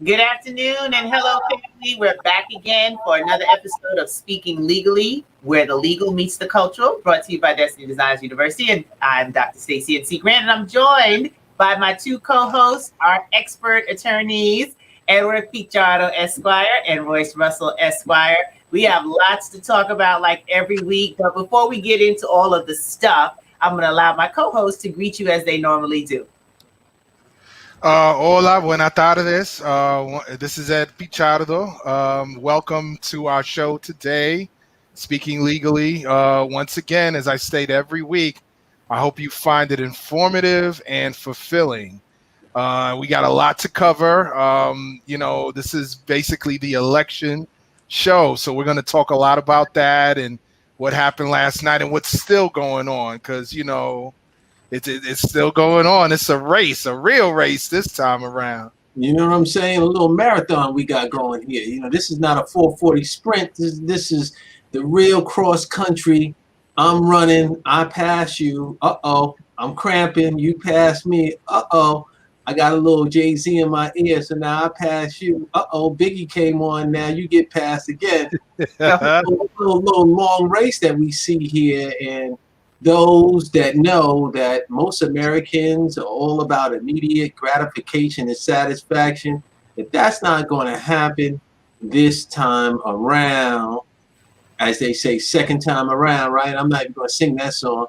Good afternoon and hello, family. We're back again for another episode of Speaking Legally, where the legal meets the cultural, brought to you by Destiny Designs University. And I'm Dr. Stacey N.C. Grant, and I'm joined by my two co-hosts, our expert attorneys, Edward Pichardo, Esquire, and Royce Russell, Esquire. We have lots to talk about like every week, but before we get into all of the stuff, I'm going to allow my co-hosts to greet you as they normally do. Hola, buenas tardes. This is Ed Pichardo. Welcome to our show today, Speaking Legally. Once again, as I state every week, I hope you find it informative and fulfilling. We got a lot to cover. This is basically the election show, so we're going to talk a lot about that and what happened last night and what's still going on, because, it's still going on. It's a race, a real race this time around. You know what I'm saying? A little marathon we got going here. This is not a 440 sprint. This is the real cross country. I'm running. I pass you. Uh-oh. I'm cramping. You pass me. Uh-oh. I got a little Jay-Z in my ear, so now I pass you. Uh-oh. Biggie came on. Now you get passed again. a little long race that we see here, and those that know that most Americans are all about immediate gratification and satisfaction, if that's not going to happen this time around, as they say, second time around, right? I'm not even going to sing that song.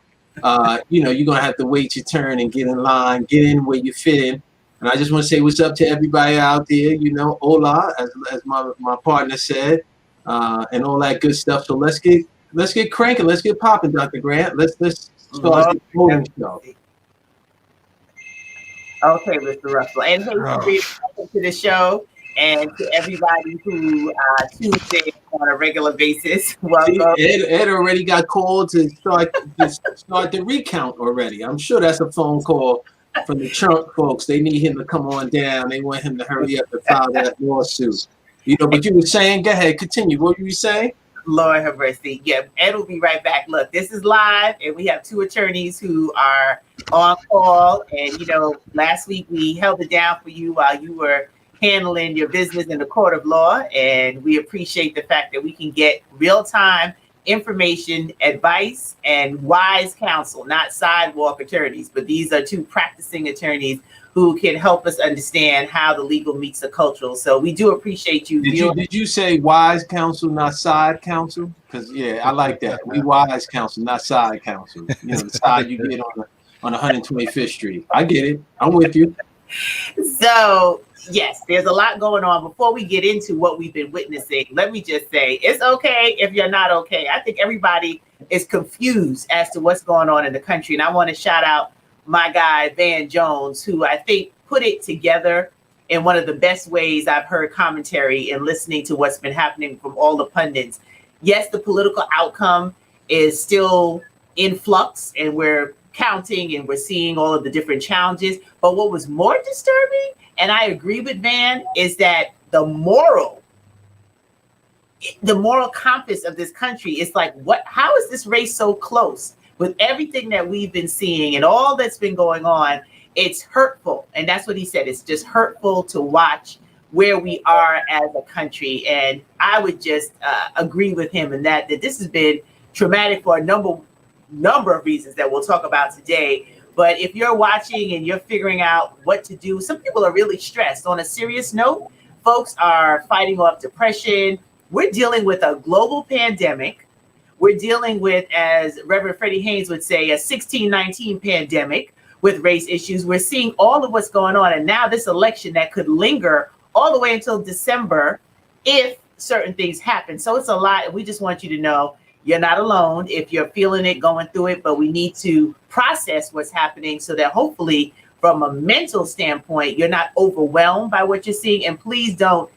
You're going to have to wait your turn and get in line, get in where you fit in. And I just want to say what's up to everybody out there, hola, as my partner said, and all that good stuff. So let's get cranking. Let's get popping, Dr. Grant. Let's start the voting show. Okay, Mr. Russell. And hey, welcome to the show, and to everybody who tunes in on a regular basis. Welcome. Ed already got called to start the recount already. I'm sure that's a phone call from the Trump folks. They need him to come on down. They want him to hurry up and file that lawsuit. But you were saying, go ahead, continue. What were you saying? Lord have mercy. Yeah, Ed will be right back. Look, this is live, and we have two attorneys who are on call. And, last week we held it down for you while you were handling your business in the court of law. And we appreciate the fact that we can get real-time information, advice, and wise counsel, not sidewalk attorneys, but these are two practicing attorneys who can help us understand how the legal meets the cultural. So we do appreciate you. Did you say wise counsel, not side counsel? Because I like that. We wise counsel, not side counsel. The side you get on 125th Street. I get it. I'm with you. So yes, there's a lot going on. Before we get into what we've been witnessing, let me just say it's okay if you're not okay. I think everybody is confused as to what's going on in the country, and I want to shout out my guy, Van Jones, who I think put it together in one of the best ways I've heard commentary and listening to what's been happening from all the pundits. Yes, the political outcome is still in flux, and we're counting and we're seeing all of the different challenges. But what was more disturbing, and I agree with Van, is that the moral compass of this country is like, how is this race so close? With everything that we've been seeing and all that's been going on, it's hurtful. And that's what he said. It's just hurtful to watch where we are as a country. And I would just agree with him in that this has been traumatic for a number of reasons that we'll talk about today. But if you're watching and you're figuring out what to do, some people are really stressed. On a serious note, folks are fighting off depression. We're dealing with a global pandemic. We're dealing with, as Reverend Freddie Haynes would say, a 1619 pandemic with race issues. We're seeing all of what's going on. And now this election that could linger all the way until December if certain things happen. So it's a lot. And we just want you to know you're not alone if you're feeling it, going through it. But we need to process what's happening so that hopefully from a mental standpoint, you're not overwhelmed by what you're seeing. And please don't,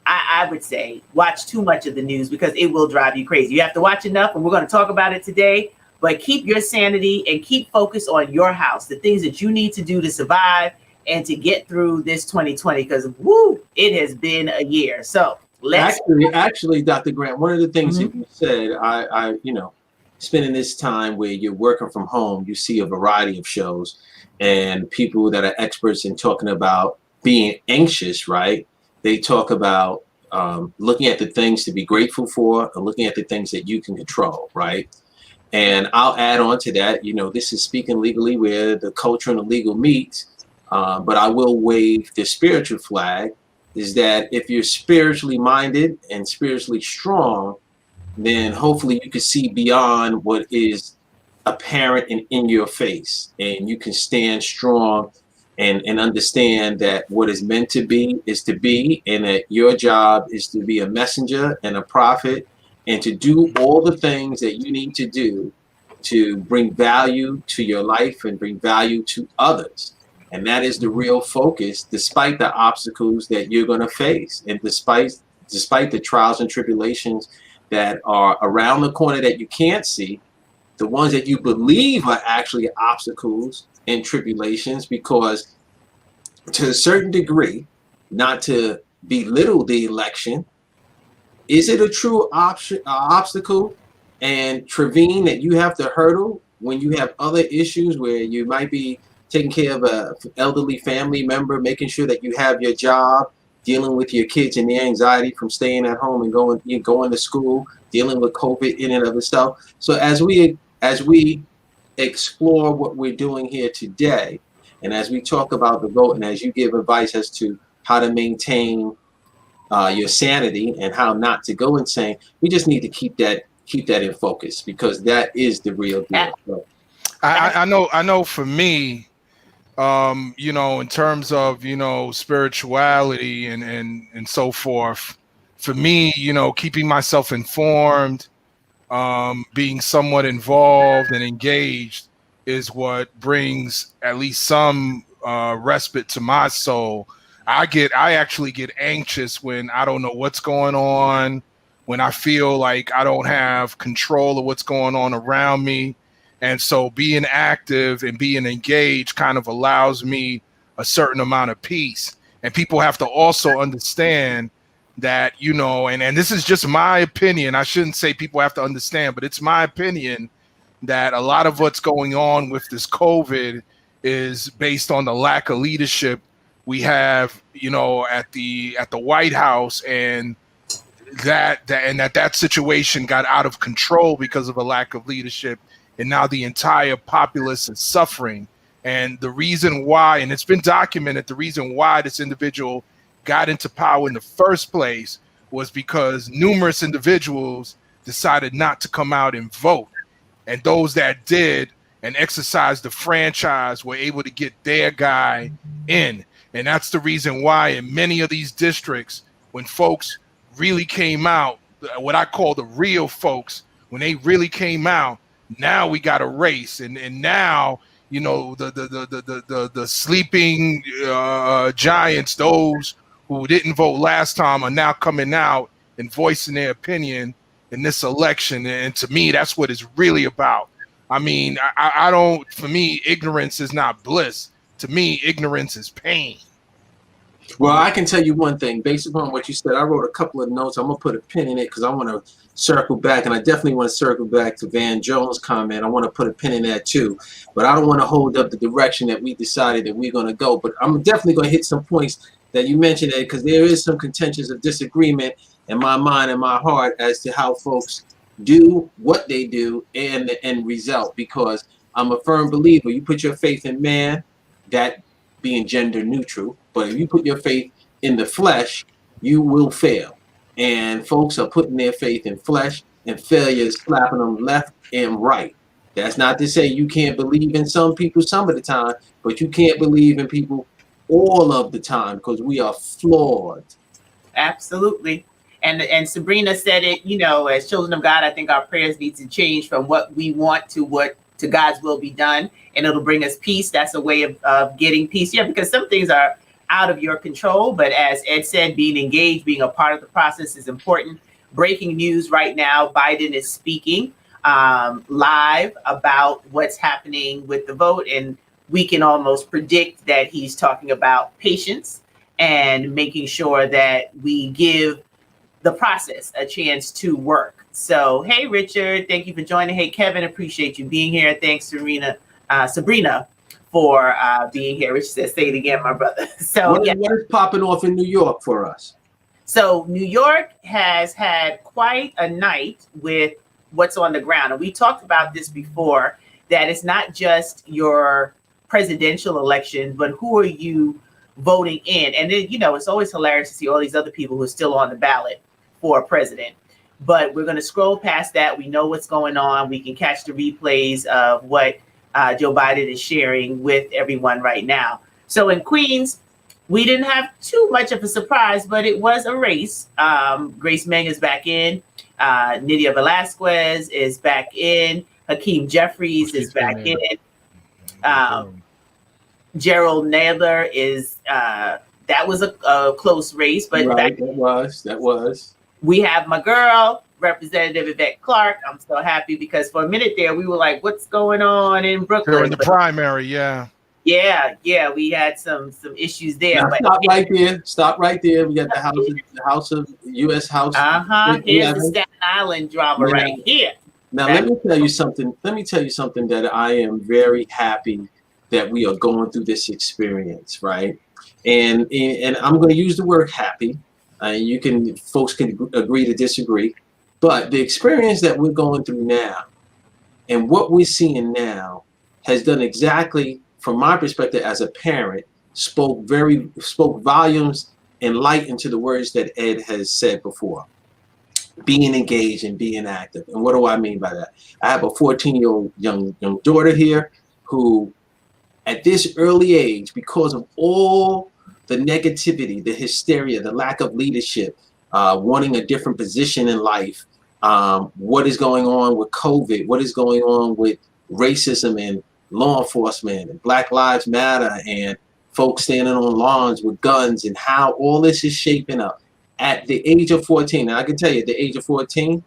I would say, watch too much of the news because it will drive you crazy. You have to watch enough, and we're going to talk about it today, but keep your sanity and keep focused on your house, the things that you need to do to survive and to get through this 2020, because it has been a year. So let's actually, Dr. Grant, one of the things that you said, I spending this time where you're working from home, you see a variety of shows and people that are experts in talking about being anxious, right? They talk about looking at the things to be grateful for and looking at the things that you can control, right? And I'll add on to that, this is speaking legally where the culture and the legal meet, but I will wave the spiritual flag, is that if you're spiritually minded and spiritually strong, then hopefully you can see beyond what is apparent and in your face, and you can stand strong and understand that what is meant to be is to be, and that your job is to be a messenger and a prophet, and to do all the things that you need to do to bring value to your life and bring value to others. And that is the real focus, despite the obstacles that you're going to face, and despite the trials and tribulations that are around the corner that you can't see, the ones that you believe are actually obstacles and tribulations, because to a certain degree, not to belittle the election, is it a true obstacle and Trevine that you have to hurdle when you have other issues where you might be taking care of an elderly family member, making sure that you have your job, dealing with your kids and the anxiety from staying at home and going to school, dealing with COVID in and of itself. So as we explore what we're doing here today, and as we talk about the vote, and as you give advice as to how to maintain your sanity and how not to go insane, we just need to keep that in focus, because that is the real deal. So, I know for me, in terms of, spirituality and so forth, for me, keeping myself informed, being somewhat involved and engaged is what brings at least some respite to my soul. I actually get anxious when I don't know what's going on, when I feel like I don't have control of what's going on around me. And so being active and being engaged kind of allows me a certain amount of peace. And people have to also understand that, and this is just my opinion. I shouldn't say people have to understand, but it's my opinion that a lot of what's going on with this COVID is based on the lack of leadership we have, at the White House, and that situation got out of control because of a lack of leadership. And now the entire populace is suffering. And the reason why, and it's been documented, the reason why this individual got into power in the first place was because numerous individuals decided not to come out and vote. And those that did and exercised the franchise were able to get their guy in. And that's the reason why in many of these districts, when folks really came out, what I call the real folks, when they really came out, now we got a race, and now the sleeping giants, those who didn't vote last time, are now coming out and voicing their opinion in this election. And to me, that's what it's really about. I mean, I don't. For me, ignorance is not bliss. To me, ignorance is pain. Well, I can tell you one thing, based upon what you said. I wrote a couple of notes. I'm gonna put a pin in it because I want to circle back, and I definitely want to circle back to Van Jones' comment. I want to put a pin in that too, but I don't want to hold up the direction that we decided that we're going to go. But I'm definitely going to hit some points that you mentioned, Ed, because there is some contentions of disagreement in my mind and my heart as to how folks do what they do and the end result. Because I'm a firm believer, you put your faith in man, that being gender neutral, but if you put your faith in the flesh, you will fail. And folks are putting their faith in flesh, and failure is slapping them left and right. That's not to say you can't believe in some people some of the time, but you can't believe in people all of the time, because we are flawed. Absolutely. And Sabrina said it, as children of God, I think our prayers need to change from what we want to God's will be done, and it'll bring us peace. That's a way of getting peace. Yeah, because some things are out of your control, but as Ed said, being engaged, being a part of the process is important. Breaking news right now, Biden is speaking live about what's happening with the vote, and we can almost predict that he's talking about patience and making sure that we give the process a chance to work. So, hey, Richard, thank you for joining. Hey, Kevin, appreciate you being here. Thanks, Sabrina, for being here. Rich says, say it again, my brother. So what is popping off in New York for us? So New York has had quite a night with what's on the ground. And we talked about this before, that it's not just your presidential election, but who are you voting in? And then, it's always hilarious to see all these other people who are still on the ballot for president. But we're going to scroll past that. We know what's going on. We can catch the replays of what Joe Biden is sharing with everyone right now. So in Queens, we didn't have too much of a surprise, but it was a race. Grace Meng is back in. Nydia Velasquez is back in. Hakeem Jeffries is back in. Gerald Nadler is, that was a close race. But right, that was. We have my girl, Representative Yvette Clarke. I'm so happy because for a minute there, we were like, what's going on in Brooklyn? During the primary, yeah. Yeah, we had some issues there. Now, but stop right there. We got the U.S. House. Here's the Staten Island drama right here. Now, let me tell you something. That I am very happy that we are going through this experience, right? And I'm going to use the word happy. Folks can agree to disagree, but the experience that we're going through now, and what we're seeing now, has done exactly, from my perspective as a parent, spoke volumes and light into the words that Ed has said before. Being engaged and being active. And what do I mean by that? I have a 14-year-old young daughter here who, at this early age, because of all the negativity, the hysteria, the lack of leadership, wanting a different position in life, what is going on with COVID, what is going on with racism and law enforcement and Black Lives Matter and folks standing on lawns with guns, and how all this is shaping up at the age of 14. Now I can tell you, at the age of 14,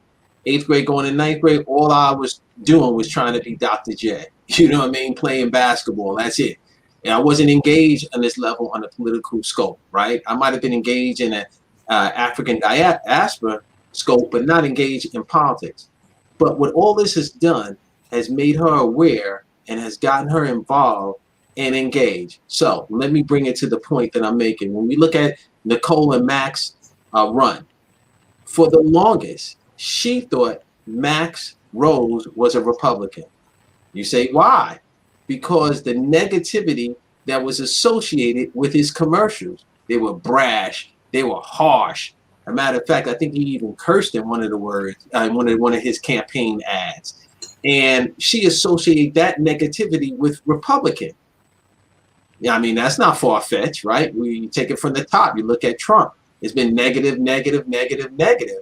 8th grade going to 9th grade, all I was doing was trying to be Dr. J. You know what I mean? Playing basketball. That's it. And I wasn't engaged on this level on a political scope, right? I might have been engaged in an African diaspora scope, but not engaged in politics. But what all this has done has made her aware and has gotten her involved and engaged. So let me bring it to the point that I'm making. When we look at Nicole and Max run, for the longest, she thought Max Rose was a Republican. You say, why? Because the negativity that was associated with his commercials, they were brash, they were harsh. As a matter of fact, I think he even cursed in one of the words, one of his campaign ads. And she associated that negativity with Republican. Yeah, I mean, that's not far-fetched, right? We take it from the top. You look at Trump. It's been negative, negative, negative, negative.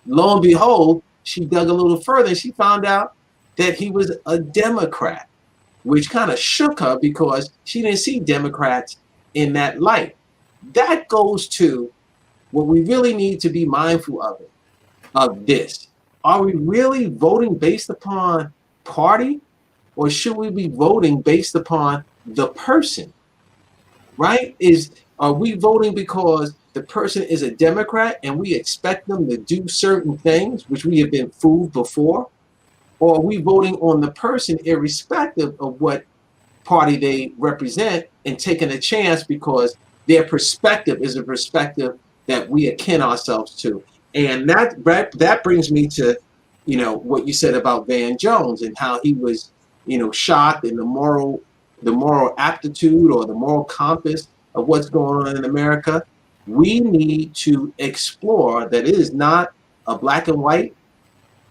Lo and behold, she dug a little further and she found out that he was a Democrat, which kind of shook her because she didn't see Democrats in that light. That goes to what we really need to be mindful of this. Are we really voting based upon party, or should we be voting based upon the person, right? Are we voting because the person is a Democrat and we expect them to do certain things, which we have been fooled before? Or are we voting on the person irrespective of what party they represent and taking a chance because their perspective is a perspective that we akin ourselves to? And that brings me to, what you said about Van Jones and how he was, shocked in the moral aptitude or the moral compass of what's going on in America. We need to explore that it is not a black and white,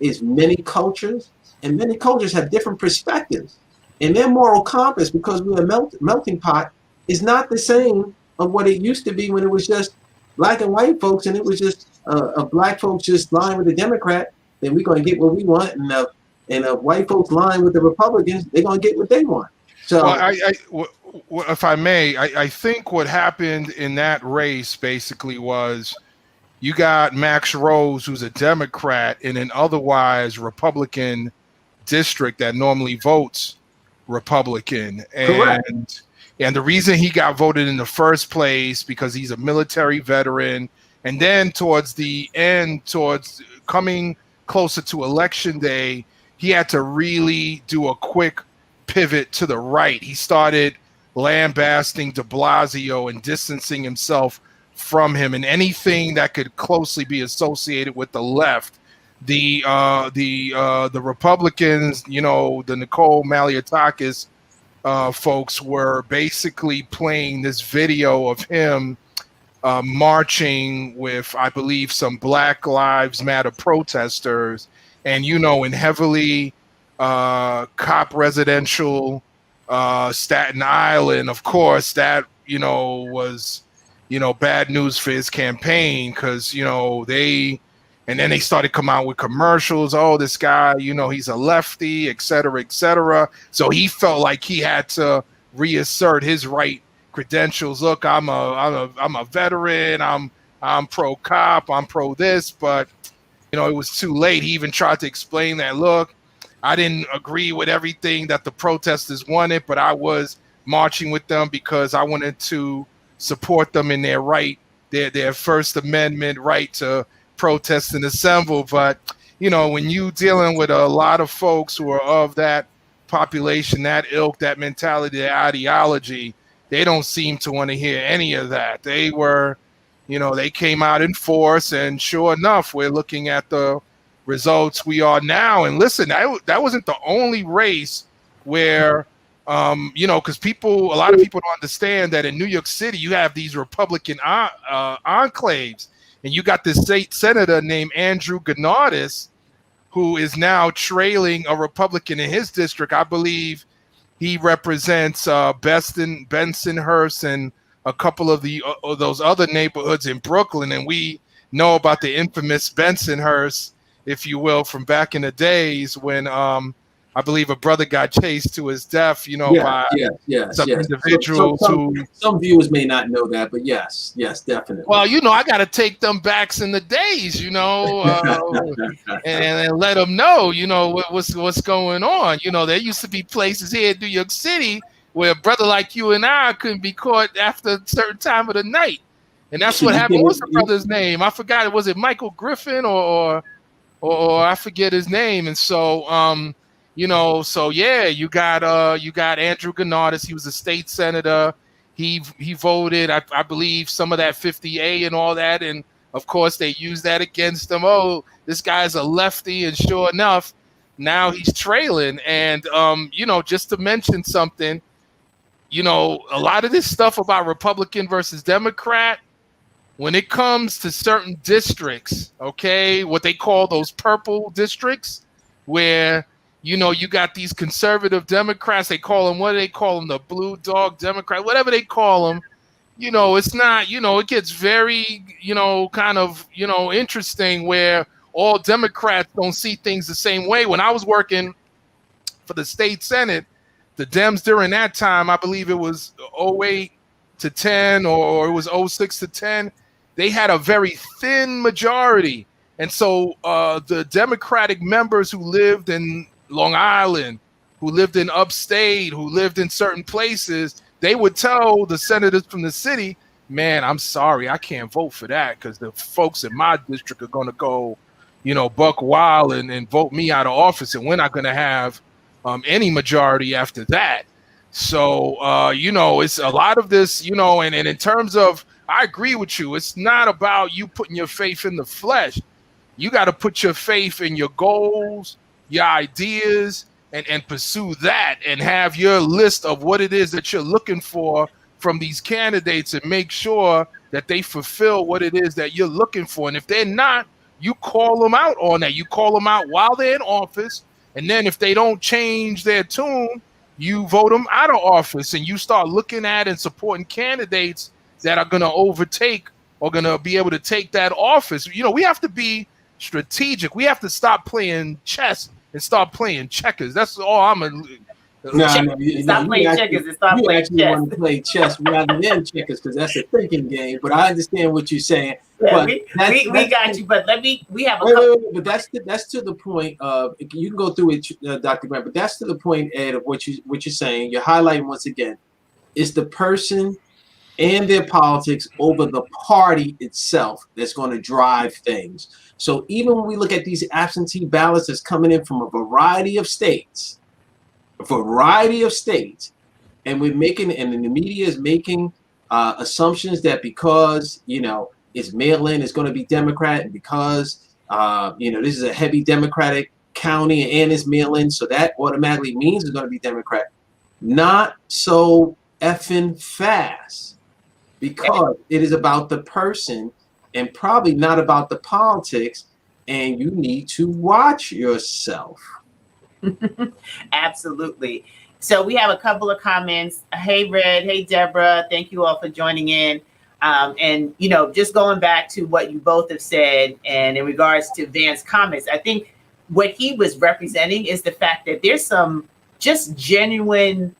it's many cultures, and many cultures have different perspectives. And their moral compass, because we're a melting pot, is not the same of what it used to be when it was just black and white folks, and it was just black folks just lying with the Democrat, then we're going to get what we want, and white folks lying with the Republicans, they're going to get what they want. So, if I may, I think what happened in that race basically was you got Max Rose, who's a Democrat in an otherwise Republican district that normally votes Republican. Correct. And the reason he got voted in the first place because he's a military veteran. And then towards the end, towards coming closer to election day, he had to really do a quick pivot to the right. He started lambasting de Blasio and distancing himself from him, and anything that could closely be associated with the left. The Republicans, the Nicole Malliotakis folks were basically playing this video of him marching with, I believe, some Black Lives Matter protesters, and in heavily cop residential Staten Island. Of course, that was bad news for his campaign, because and then they started coming out with commercials. Oh, this guy, he's a lefty, et cetera, et cetera. So he felt like he had to reassert his right credentials. Look, I'm a veteran. I'm pro cop. I'm pro this. But it was too late. He even tried to explain that. Look, I didn't agree with everything that the protesters wanted, but I was marching with them because I wanted to support them in their right, their First Amendment right to protest and assemble. But when you dealing with a lot of folks who are of that population, that ilk, that mentality, that ideology, they don't seem to want to hear any of that. They were, they came out in force, and sure enough, we're looking at the results we are now. And listen, that wasn't the only race where because a lot of people don't understand that in New York City you have these Republican enclaves. And you got this state senator named Andrew Gennardis, who is now trailing a Republican in his district. I believe he represents Bensonhurst and a couple of those other neighborhoods in Brooklyn. And we know about the infamous Bensonhurst, if you will, from back in the days when I believe a brother got chased to his death, by some individuals who... Some viewers may not know that, but yes, definitely. Well, I got to take them backs in the days, and let them know, what's going on. There used to be places here in New York City where a brother like you and I couldn't be caught after a certain time of the night. And that's what happened. What's the brother's name? I forgot. Was it Michael Griffin or I forget his name? And so, you got Andrew Gennardis. He was a state senator. He voted, I believe, some of that 50A and all that. And of course, they used that against him. Oh, this guy's a lefty. And sure enough, now he's trailing. And, just to mention something, a lot of this stuff about Republican versus Democrat, when it comes to certain districts, okay, what they call those purple districts, where you got these conservative Democrats, they call them, what do they call them? The blue dog Democrat, whatever they call them. It's not, it gets very, kind of, interesting where all Democrats don't see things the same way. When I was working for the state Senate, the Dems during that time, I believe it was 08 to 10 or it was 06 to 10, they had a very thin majority. And so the Democratic members who lived in Long Island, who lived in upstate, who lived in certain places, they would tell the senators from the city, man, I'm sorry, I can't vote for that because the folks in my district are going to go, buck wild and vote me out of office. And we're not going to have any majority after that. So, it's a lot of this, and in terms of, I agree with you. It's not about you putting your faith in the flesh. You got to put your faith in your goals, your ideas, and pursue that and have your list of what it is that you're looking for from these candidates and make sure that they fulfill what it is that you're looking for. And if they're not, you call them out on that. You call them out while they're in office. And then if they don't change their tune, you vote them out of office and you start looking at and supporting candidates that are going to overtake or going to be able to take that office. We have to be strategic. We have to stop playing chess and start playing checkers. That's all I'm going to... Stop playing checkers and start playing chess. You actually want to play chess rather than checkers because that's a thinking game. But I understand what you're saying. Yeah, we got you. But we have a couple. But that's to the point of, you can go through it, Dr. Grant. But that's to the point, Ed, of what you're saying. You're highlighting once again, it's the person and their politics over the party itself that's going to drive things. So even when we look at these absentee ballots that's coming in from a variety of states, a variety of states, and we're making, and the media is making assumptions that because it's mail-in, it's going to be Democrat, and because this is a heavy Democratic county and it's mail-in, so that automatically means it's going to be Democrat. Not so effing fast, because it is about the person and probably not about the politics, and you need to watch yourself. Absolutely. So we have a couple of comments. Hey, Red. Hey, Deborah. Thank you all for joining in. And, just going back to what you both have said, and in regards to Van's comments, I think what he was representing is the fact that there's some just genuine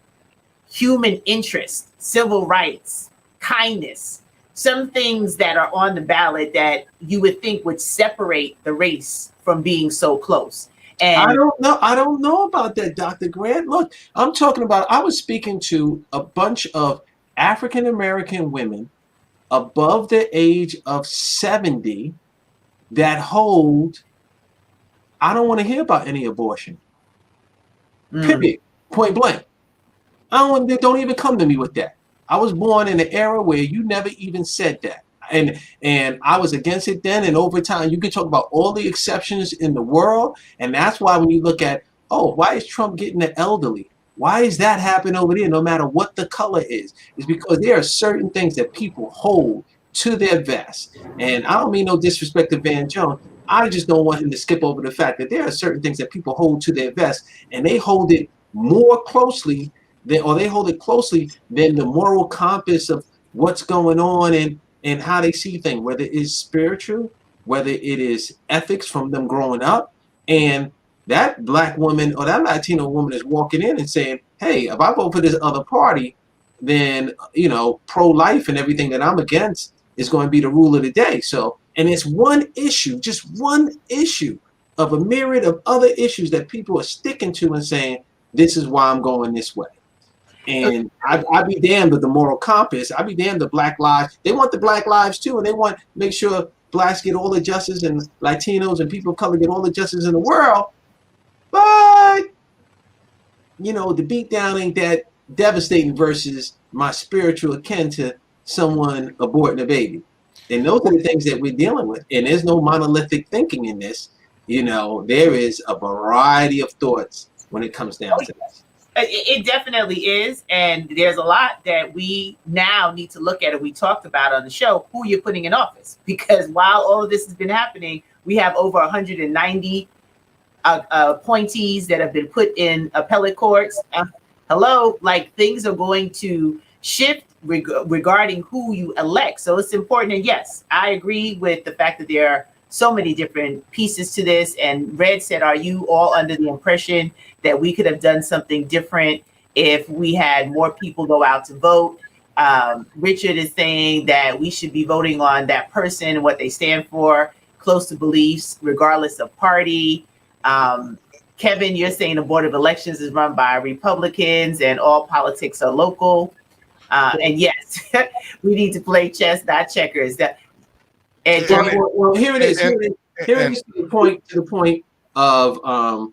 human interest, civil rights, kindness, some things that are on the ballot that you would think would separate the race from being so close. And I don't know about that, Dr. Grant. Look, I'm talking about, I was speaking to a bunch of African American women above the age of 70 that hold, I don't want to hear about any abortion. Period. Point blank. Don't even come to me with that. I was born in an era where you never even said that. And I was against it then, and over time you can talk about all the exceptions in the world, and that's why when you look at, why is Trump getting the elderly? Why is that happening over there no matter what the color is? It's because there are certain things that people hold to their vest. And I don't mean no disrespect to Van Jones. I just don't want him to skip over the fact that there are certain things that people hold to their vest, and they hold it more closely than the moral compass of what's going on and how they see things, whether it's spiritual, whether it is ethics from them growing up. And that black woman or that Latino woman is walking in and saying, hey, if I vote for this other party, then, pro-life and everything that I'm against is going to be the rule of the day. So, and it's one issue, just one issue of a myriad of other issues that people are sticking to and saying, this is why I'm going this way. And I'd be damned with the moral compass. I'd be damned the black lives. They want the black lives too, and they want to make sure blacks get all the justice and Latinos and people of color get all the justice in the world. But, the beatdown ain't that devastating versus my spiritual akin to someone aborting a baby. And those are the things that we're dealing with. And there's no monolithic thinking in this. There is a variety of thoughts when it comes down to this. It definitely is. And there's a lot that we now need to look at, and we talked about on the show, who you're putting in office. Because while all of this has been happening, we have over 190 appointees that have been put in appellate courts. Things are going to shift regarding who you elect. So it's important. And yes, I agree with the fact that there are so many different pieces to this. And Red said, are you all under the impression that we could have done something different if we had more people go out to vote? Richard is saying that we should be voting on that person and what they stand for, close to beliefs, regardless of party. Kevin, you're saying the Board of Elections is run by Republicans and all politics are local. And yes, we need to play chess, not checkers. Here it is. Here it is to the point of,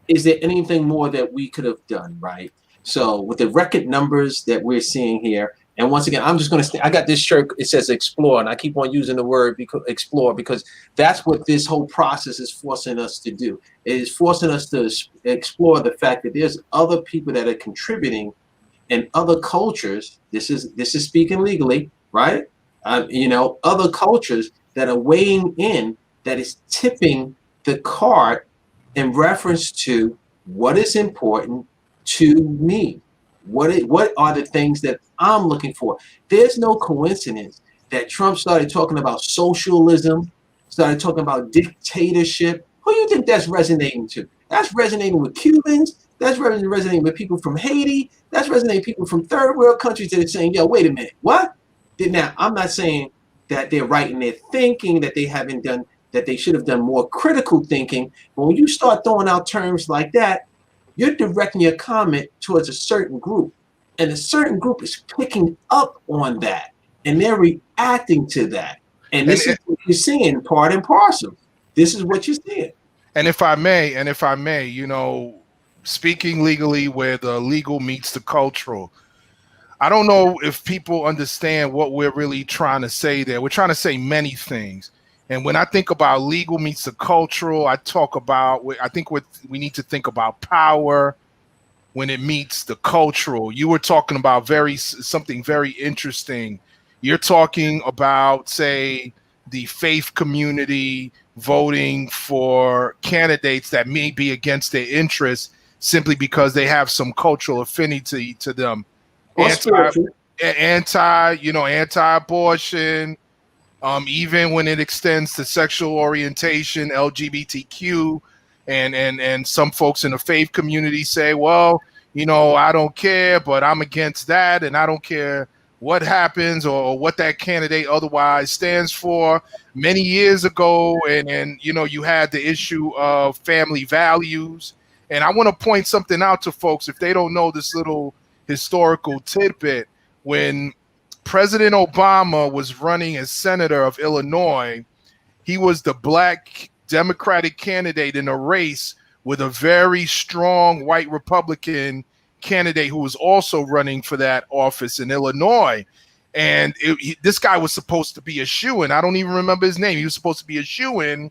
is there anything more that we could have done, right? So with the record numbers that we're seeing here, and once again, I'm just going to I got this shirt, it says explore, and I keep on using the word explore because that's what this whole process is forcing us to do. It is forcing us to explore the fact that there's other people that are contributing in other cultures. This is speaking legally, right? Other cultures that are weighing in, that is tipping the card in reference to what is important to me. What are the things that I'm looking for? There's no coincidence that Trump started talking about socialism, started talking about dictatorship. Who do you think that's resonating to? That's resonating with Cubans. That's resonating with people from Haiti. That's resonating with people from third world countries that are saying, yo, wait a minute, what? Now, I'm not saying that they're right in their thinking, that they haven't done, that they should have done more critical thinking. But when you start throwing out terms like that, you're directing your comment towards a certain group. And a certain group is picking up on that. And they're reacting to that. And this is what you're seeing, part and parcel. This is what you're seeing. And if I may, Speaking legally, where the legal meets the cultural. I don't know if people understand what we're really trying to say there. We're trying to say many things. And when I think about legal meets the cultural, I think we need to think about power when it meets the cultural. You were talking about something very interesting. You're talking about, say, the faith community voting for candidates that may be against their interests simply because they have some cultural affinity to them. Or spiritual. Anti-abortion, even when it extends to sexual orientation, LGBTQ, and some folks in the faith community say, well, I don't care, but I'm against that, and I don't care what happens or what that candidate otherwise stands for. Many years ago, and you had the issue of family values. And I want to point something out to folks if they don't know this little historical tidbit. When President Obama was running as senator of Illinois, he was the black Democratic candidate in a race with a very strong white Republican candidate who was also running for that office in Illinois. And this guy was supposed to be a shoo-in. I don't even remember his name. He was supposed to be a shoo-in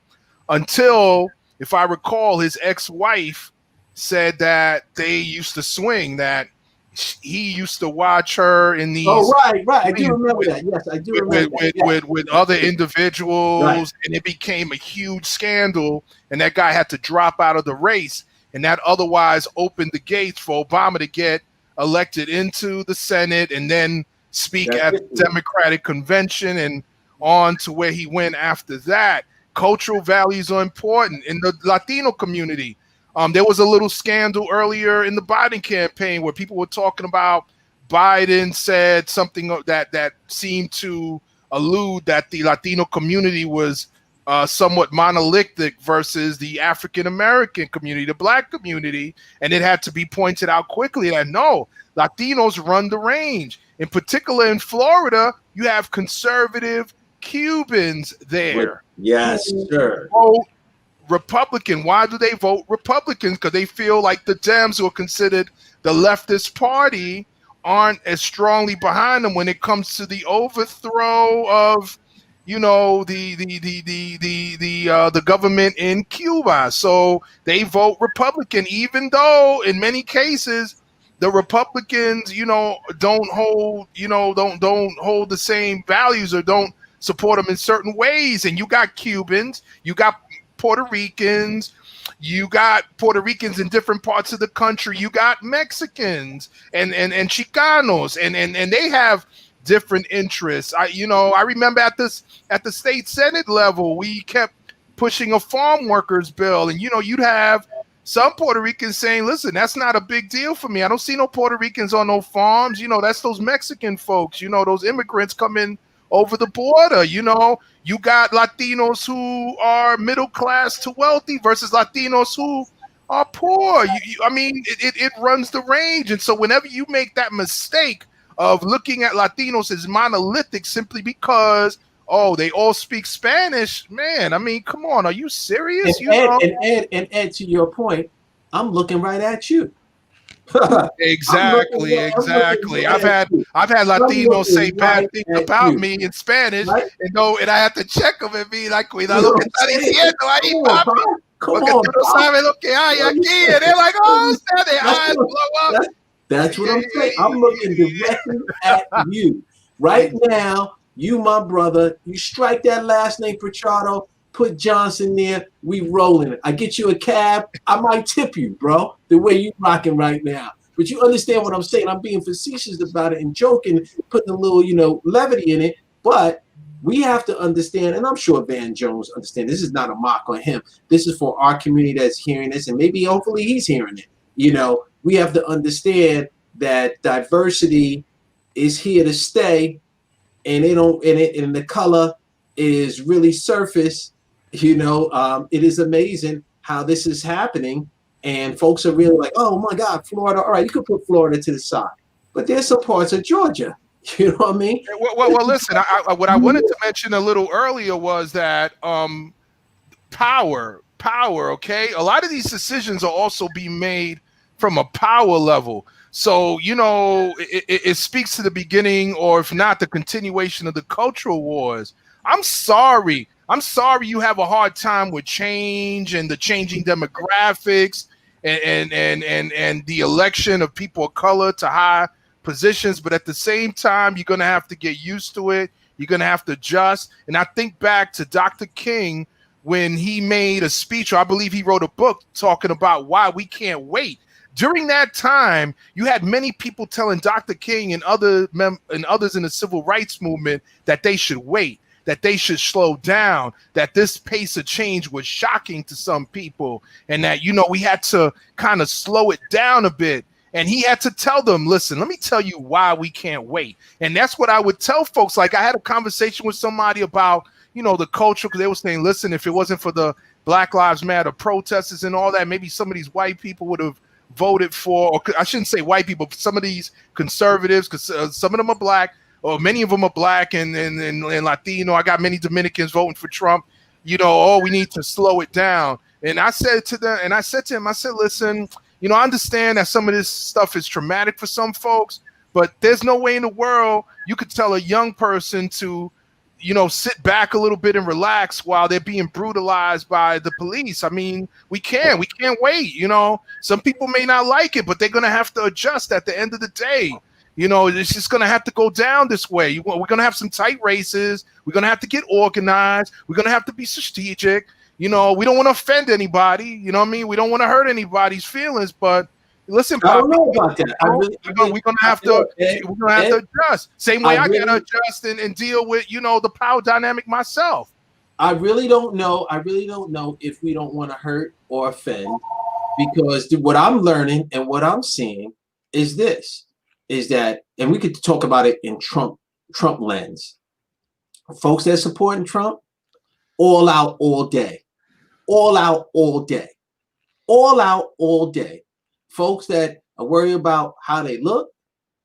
until, if I recall, his ex-wife said that they used to swing, that he used to watch her in these. Oh, right. I do remember that. Yes, I do remember that. With other individuals, right. And it became a huge scandal, and that guy had to drop out of the race, and that otherwise opened the gates for Obama to get elected into the Senate and then speak at the Democratic convention and on to where he went after that. Cultural values are important in the Latino community. There was a little scandal earlier in the Biden campaign where people were talking about Biden said something that seemed to allude that the Latino community was somewhat monolithic versus the African American community, the black community, and it had to be pointed out quickly that no, Latinos run the range. In particular, in Florida, you have conservative Cubans there. Yes, sir. Republican. Why do they vote Republicans? Because they feel like the Dems, who are considered the leftist party, aren't as strongly behind them when it comes to the overthrow of, the government in Cuba. So they vote Republican, even though in many cases the Republicans, don't hold the same values or don't support them in certain ways. And you got Cubans, you got Puerto Ricans, you got Puerto Ricans in different parts of the country, you got Mexicans and Chicanos, and they have different interests. I remember at the state Senate level, we kept pushing a farm workers bill, and you'd have some Puerto Ricans saying, listen, that's not a big deal for me. I don't see no Puerto Ricans on no farms. That's those Mexican folks, those immigrants coming over the border. You got Latinos who are middle class to wealthy versus Latinos who are poor. It runs the range. And so whenever you make that mistake of looking at Latinos as monolithic simply because, they all speak Spanish, man, come on, are you serious? And Ed, to your point, I'm looking right at you. Exactly. I've had Latinos say bad things about me in Spanish, right? and I have to check them and be like, cuidado que está diciendo ahí, papi. Come Porque on, tú no sabes lo que hay aquí. And they're like, their eyes blow up. That's what I'm saying. I'm looking directly at you. Right now, you, my brother, you strike that last name, Pichardo, put Johnson there, we rolling it. I get you a cab, I might tip you, bro, the way you rocking right now. But you understand what I'm saying. I'm being facetious about it and joking, putting a little, levity in it. But we have to understand, and I'm sure Van Jones understands, this is not a mock on him. This is for our community that's hearing this, and maybe hopefully he's hearing it. We have to understand that diversity is here to stay, and and the color is really surface. It is amazing how this is happening, and folks are really like, oh my God, Florida. All right, you could put Florida to the side, but there's some parts of Georgia. You know what I mean? Well, listen. What I wanted to mention a little earlier was that power. Okay, a lot of these decisions are also being made from a power level. So, it speaks to the beginning, or if not, the continuation of the cultural wars. I'm sorry. You have a hard time with change and the changing demographics and the election of people of color to high positions. But at the same time, you're going to have to get used to it. You're going to have to adjust. And I think back to Dr. King when he made a speech, or I believe he wrote a book talking about why we can't wait. During that time, you had many people telling Dr. King and others in the civil rights movement that they should wait, that they should slow down, that this pace of change was shocking to some people, and that, we had to kind of slow it down a bit. And he had to tell them, listen, let me tell you why we can't wait. And that's what I would tell folks. Like, I had a conversation with somebody about, the culture, because they were saying, listen, if it wasn't for the Black Lives Matter protesters and all that, maybe some of these white people would have voted for, or I shouldn't say white people, but some of these conservatives, because some of them are black, or many of them are black and Latino. I got many Dominicans voting for Trump. We need to slow it down. And I said to him, I said, listen, I understand that some of this stuff is traumatic for some folks, but there's no way in the world you could tell a young person to, sit back a little bit and relax while they're being brutalized by the police. I mean, we can't wait. Some people may not like it, but they're going to have to adjust at the end of the day. It's just going to have to go down this way. We're going to have some tight races. We're going to have to get organized. We're going to have to be strategic. We don't want to offend anybody. You know what I mean? We don't want to hurt anybody's feelings, but listen, I don't know about that. We're gonna have to adjust. Same way I gotta adjust and deal with, the power dynamic myself. I really don't know. If we don't want to hurt or offend, because what I'm learning and what I'm seeing is that, and we could talk about it in Trump lens. Folks that supporting Trump, all out all day. All out all day. All out all day. Folks that are worried about how they look,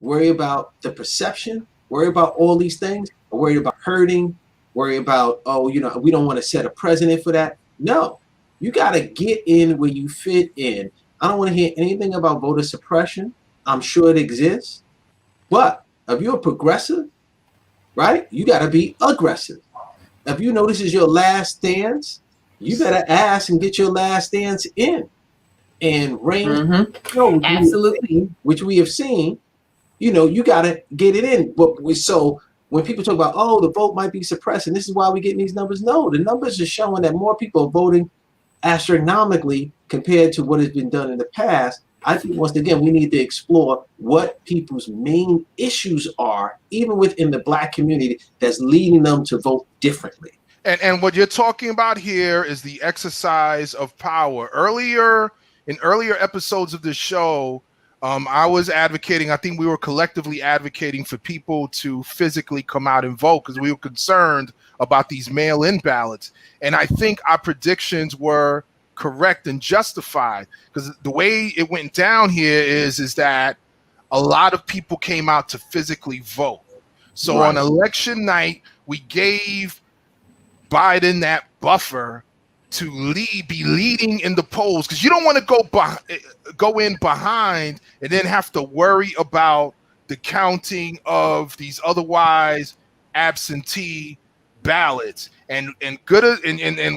worry about the perception, worry about all these things, are worried about hurting, worry about, we don't want to set a precedent for that. No, you got to get in where you fit in. I don't want to hear anything about voter suppression. I'm sure it exists. But if you're a progressive, right, you got to be aggressive. If you know this is your last stance, you better ask and get your last stance in. And absolutely, which we have seen, you got to get it in. But so when people talk about, the vote might be suppressed, and this is why we're getting these numbers. No, the numbers are showing that more people are voting astronomically compared to what has been done in the past. I think, once again, we need to explore what people's main issues are, even within the Black community, that's leading them to vote differently. And what you're talking about here is the exercise of power. In earlier episodes of the show, I was advocating, I think we were collectively advocating for people to physically come out and vote because we were concerned about these mail-in ballots. And I think our predictions were correct and justified, because the way it went down here is that a lot of people came out to physically vote. So on election night, we gave Biden that buffer to be leading in the polls, because you don't want to go in behind and then have to worry about the counting of these otherwise absentee ballots. And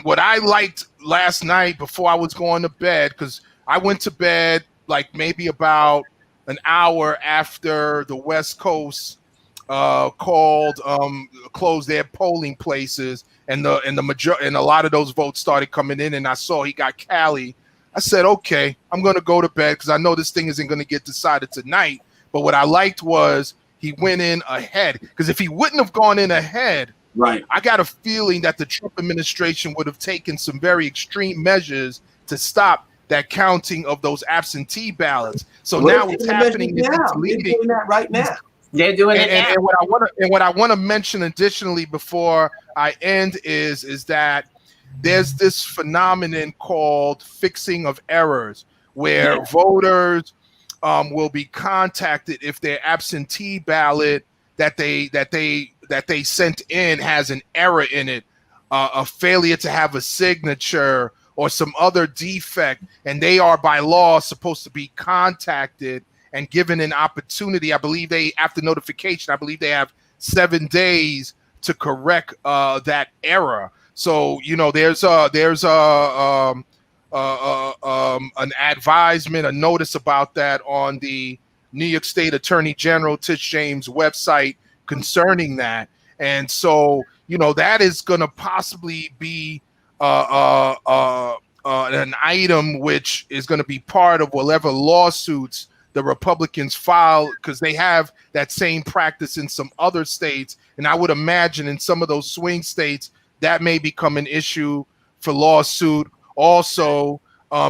what I liked last night before I was going to bed, because I went to bed like maybe about an hour after the West Coast closed their polling places, and a lot of those votes started coming in, and I saw he got Cali. I said, okay, I'm going to go to bed because I know this thing isn't going to get decided tonight. But what I liked was he went in ahead, because if he wouldn't have gone in ahead, I got a feeling that the Trump administration would have taken some very extreme measures to stop that counting of those absentee ballots. So now what's happening is it's leading. They're doing that right now. They're doing it now. And what I want to mention additionally before I end is that there's this phenomenon called fixing of errors, where voters will be contacted if their absentee ballot that they sent in has an error in it, a failure to have a signature, or some other defect, and they are by law supposed to be contacted and given an opportunity. I believe they, after notification, I believe they have 7 days to correct that error. So, you know, there's an advisement, a notice about that on the New York State Attorney General Tish James website concerning that. And so, you know, that is going to possibly be an item which is going to be part of whatever lawsuits the Republicans file, because they have that same practice in some other states. And I would imagine in some of those swing states, that may become an issue for lawsuit. Also,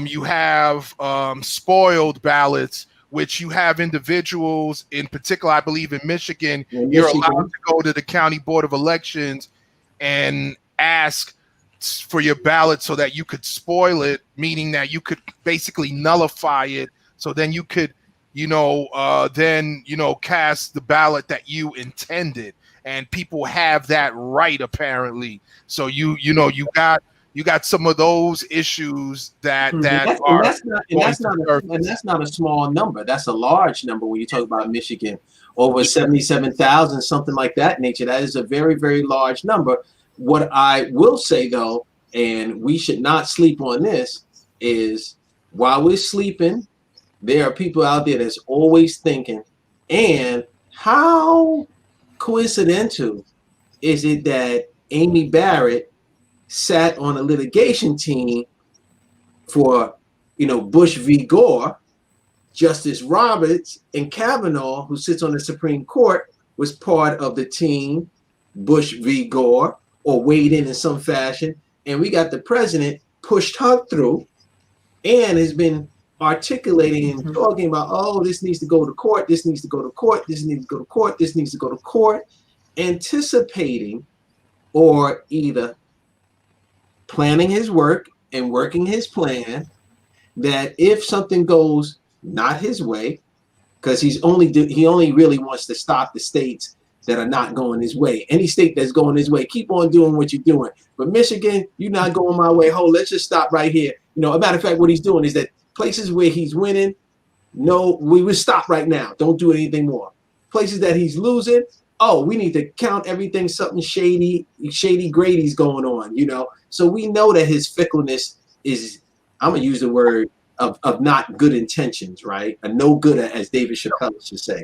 you have spoiled ballots, which you have individuals, in particular, I believe in Michigan, you're allowed to go to the County Board of Elections and ask for your ballot so that you could spoil it, meaning that you could basically nullify it. So then you could, cast the ballot that you intended. And people have that right, apparently. So you got some of those issues that's not a small number. That's a large number when you talk about Michigan, over 77,000, something like that nature. That is a very, very large number. What I will say though, and we should not sleep on this, is while we're sleeping, there are people out there that's always thinking, and how coincidental is it that Amy Barrett sat on a litigation team for, Bush v. Gore? Justice Roberts and Kavanaugh, who sits on the Supreme Court, was part of the team Bush v. Gore, or weighed in some fashion. And we got the president pushed her through and has been articulating and talking about, oh, this needs to go to court, this needs to go to court, this needs to go to court, this needs to go to court, anticipating or either planning his work and working his plan that if something goes not his way, because he only really wants to stop the states that are not going his way. Any state that's going his way, keep on doing what you're doing. But Michigan, you're not going my way. Let's just stop right here. A matter of fact, what he's doing is that places where he's winning, no, we would stop right now. Don't do anything more. Places that he's losing, we need to count everything, something shady Grady's going on, So we know that his fickleness is, I'm going to use the word of not good intentions, right? A no good, as David Chappelle should say.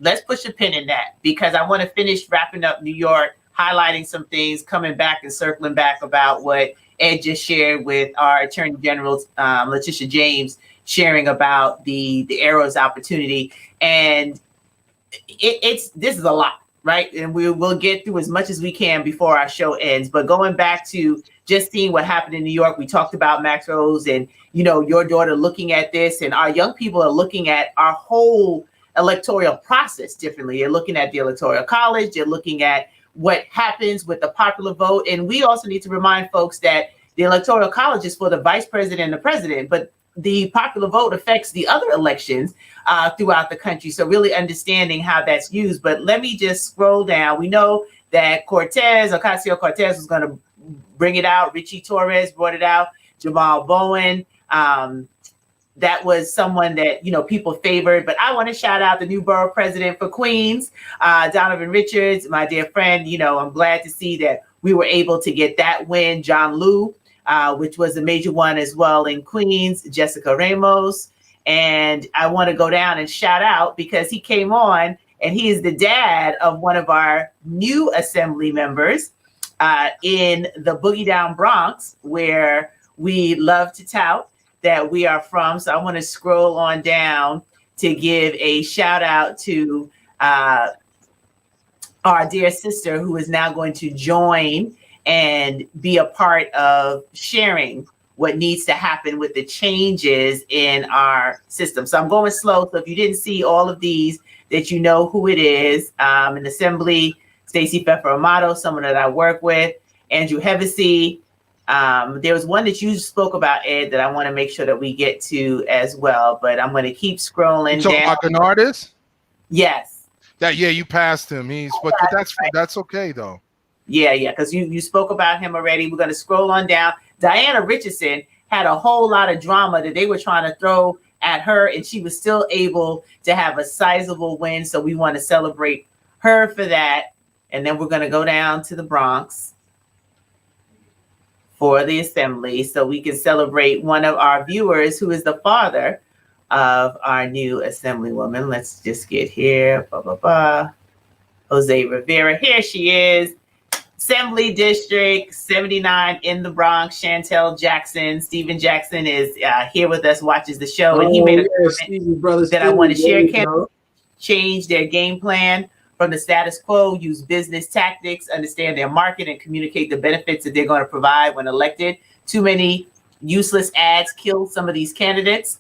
Let's push a pin in that, because I want to finish wrapping up New York, highlighting some things, coming back and circling back about what Ed just shared with our Attorney General, Letitia James, sharing about the Arrows opportunity. And this is a lot, right? And we'll get through as much as we can before our show ends. But going back to just seeing what happened in New York, we talked about Max Rose and, your daughter looking at this, and our young people are looking at our whole electoral process differently. They're looking at the Electoral College. They're looking at what happens with the popular vote. And we also need to remind folks that the Electoral College is for the vice president and the president, but the popular vote affects the other elections throughout the country. So really understanding how that's used. But let me just scroll down. We know that Ocasio-Cortez was going to bring it out. Richie Torres brought it out. Jamal Bowen. That was someone that, people favored. But I want to shout out the new borough president for Queens, Donovan Richards, my dear friend. I'm glad to see that we were able to get that win. John Liu, which was a major one as well in Queens, Jessica Ramos. And I want to go down and shout out, because he came on and he is the dad of one of our new assembly members in the Boogie Down Bronx, where we love to tout that we are from. So I want to scroll on down to give a shout out to our dear sister, who is now going to join and be a part of sharing what needs to happen with the changes in our system. So I'm going slow. So if you didn't see all of these, that you know who it is. In Assembly, Stacey Pfeffer Amato, someone that I work with, Andrew Hevesy. There was one that you spoke about, Ed, that I want to make sure that we get to as well. But I'm going to keep scrolling down. Like an artist? Yes. You passed him. That's okay though. Yeah, because you spoke about him already. We're going to scroll on down. Diana Richardson had a whole lot of drama that they were trying to throw at her, and she was still able to have a sizable win. So we want to celebrate her for that. And then we're going to go down to the Bronx for the assembly so we can celebrate one of our viewers who is the father of our new assemblywoman. Let's just get here. Jose Rivera. Here she is. Assembly District 79 in the Bronx. Chantel Jackson. Stephen Jackson is here with us, watches the show. And he made a comment that I want to share. Can change their game plan from the status quo, use business tactics, understand their market, and communicate the benefits that they're going to provide when elected. Too many useless ads killed some of these candidates.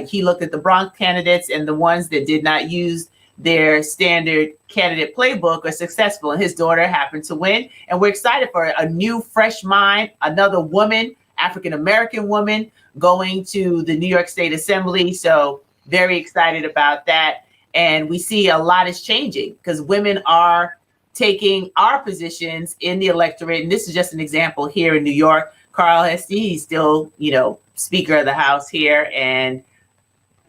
He looked at the Bronx candidates, and the ones that did not use their standard candidate playbook are successful, and his daughter happened to win. And we're excited for a new, fresh mind, another woman, African-American woman, going to the New York State Assembly. So very excited about that. And we see a lot is changing because women are taking our positions in the electorate. And this is just an example here in New York. Carl Hesty, he's still, Speaker of the House here. And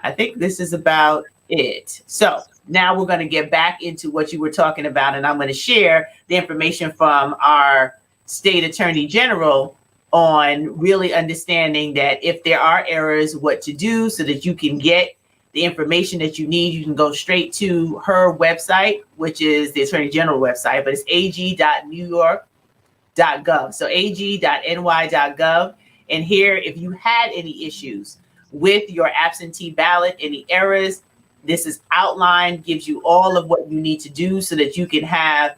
I think this is about it. So now we're going to get back into what you were talking about. And I'm going to share the information from our state attorney general on really understanding that if there are errors, what to do so that you can get the information that you need. You can go straight to her website, which is the Attorney General website, but it's ag.newyork.gov. So ag.ny.gov. And here, if you had any issues with your absentee ballot, any errors, this is outlined, gives you all of what you need to do so that you can have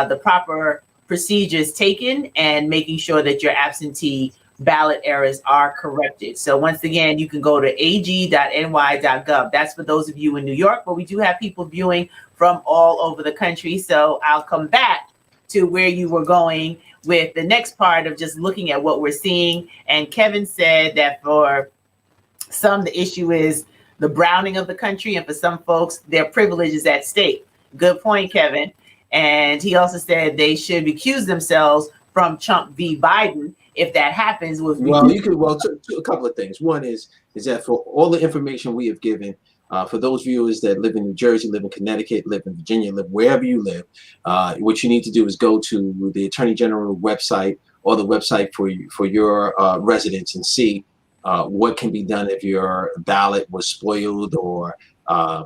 the proper procedures taken and making sure that your absentee ballot errors are corrected. So once again, you can go to ag.ny.gov. That's for those of you in New York, but we do have people viewing from all over the country. So I'll come back to where you were going with the next part of just looking at what we're seeing. And Kevin said that for some, the issue is the browning of the country, and for some folks, their privilege is at stake. Good point, Kevin. And he also said they should recuse themselves from Trump v. Biden. If that happens, a couple of things. One is that for all the information we have given, for those viewers that live in New Jersey, live in Connecticut, live in Virginia, live wherever you live, what you need to do is go to the Attorney General website or the website for your residents and see what can be done if your ballot was spoiled or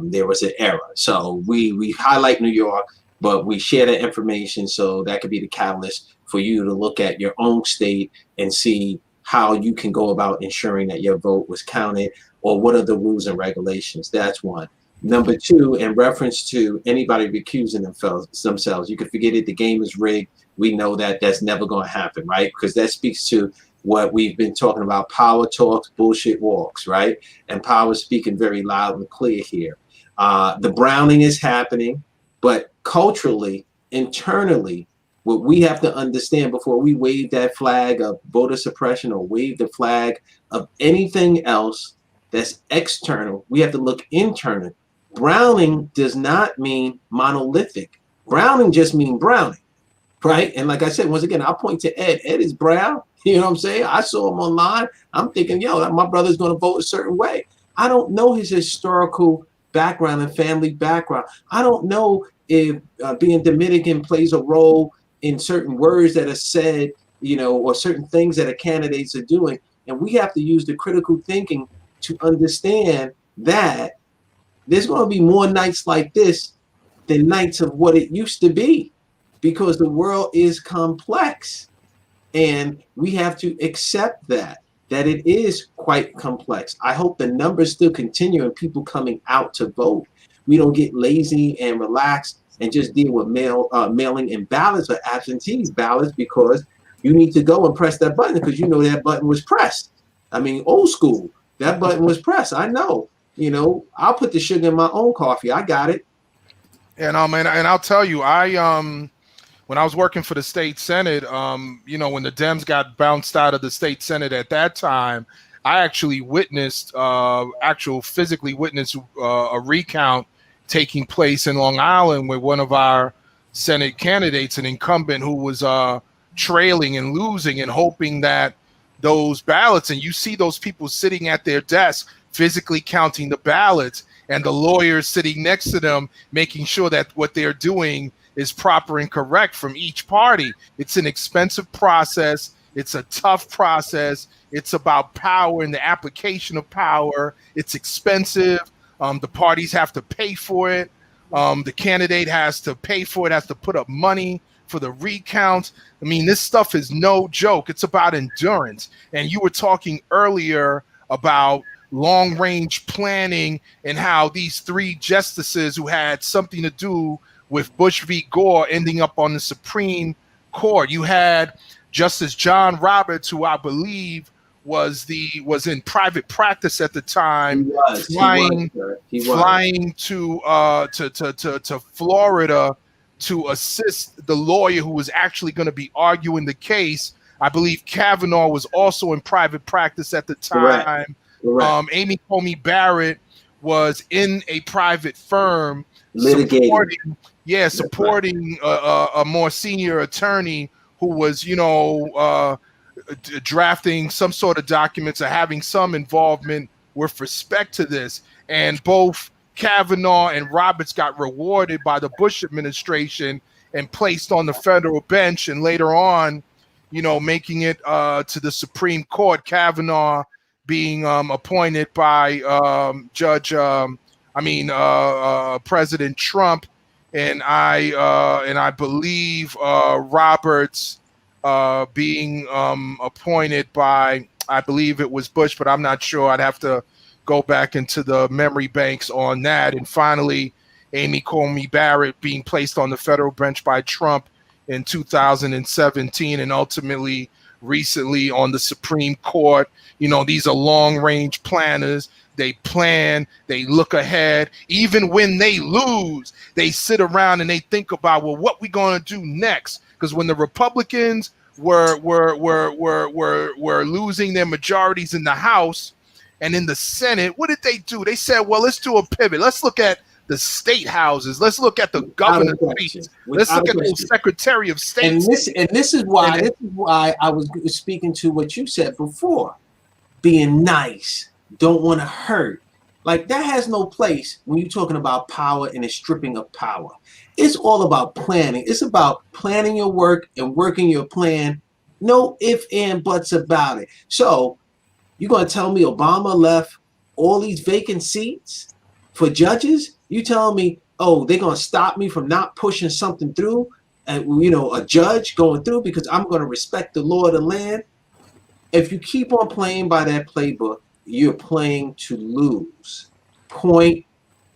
there was an error. So we highlight New York, but we share that information so that could be the catalyst for you to look at your own state and see how you can go about ensuring that your vote was counted, or what are the rules and regulations. That's one. Number two, in reference to anybody recusing themselves, you can forget it. The game is rigged. We know that that's never going to happen, right? Because that speaks to what we've been talking about. Power talks, bullshit walks, right? And power speaking very loud and clear here. The browning is happening, but culturally, internally, what we have to understand before we wave that flag of voter suppression or wave the flag of anything else that's external, we have to look internal. Browning does not mean monolithic. Browning just means browning, right? And like I said, once again, I'll point to Ed. Ed is brown. You know what I'm saying? I saw him online. I'm thinking, my brother's going to vote a certain way. I don't know his historical background and family background. I don't know if being Dominican plays a role in certain words that are said, or certain things that the candidates are doing. And we have to use the critical thinking to understand that there's going to be more nights like this than nights of what it used to be, because the world is complex. And we have to accept that it is quite complex. I hope the numbers still continue and people coming out to vote. We don't get lazy and relaxed and just deal with mailing in ballots or absentee ballots, because you need to go and press that button because that button was pressed. I mean, old school, that button was pressed. I know, I'll put the sugar in my own coffee. I got it. And I'll tell you, when I was working for the state Senate, when the Dems got bounced out of the state Senate at that time, I actually physically witnessed a recount taking place in Long Island with one of our Senate candidates, an incumbent who was trailing and losing, and hoping that those ballots, and you see those people sitting at their desk physically counting the ballots, and the lawyers sitting next to them making sure that what they're doing is proper and correct from each party. It's an expensive process. It's a tough process. It's about power and the application of power. It's expensive. The parties have to pay for it. The candidate has to pay for it, has to put up money for the recount. I mean, this stuff is no joke. It's about endurance. And you were talking earlier about long-range planning and how these three justices who had something to do with Bush v. Gore ending up on the Supreme Court. You had Justice John Roberts, who I believe was in private practice at the time, flying to Florida to assist the lawyer who was actually going to be arguing the case. I believe Kavanaugh was also in private practice at the time. Correct. Amy Coney Barrett was in a private firm supporting a more senior attorney who was, drafting some sort of documents or having some involvement with respect to this. And both Kavanaugh and Roberts got rewarded by the Bush administration and placed on the federal bench, and later on, making it to the Supreme Court. Kavanaugh being appointed by President Trump, and I believe Roberts being appointed by, I believe it was Bush, but I'm not sure. I'd have to go back into the memory banks on that. And finally, Amy Coney Barrett being placed on the federal bench by Trump in 2017, and ultimately recently on the Supreme Court. These are long-range planners. They plan, they look ahead. Even when they lose, they sit around and they think about, well, what we going to do next? Because when the Republicans were losing their majorities in the House and in the Senate, what did they do? They said, well, let's do a pivot. Let's look at the state houses. Let's look at the governor's seats. Let's look at the Secretary of State. And this is why I was speaking to what you said before. Being nice, don't want to hurt. Like, that has no place when you're talking about power and the stripping of power. It's all about planning. It's about planning your work and working your plan. No ifs and buts about it. So you're going to tell me Obama left all these vacant seats for judges? You telling me, oh, they're going to stop me from not pushing something through, and a judge going through because I'm going to respect the law of the land? If you keep on playing by that playbook, you're playing to lose. Point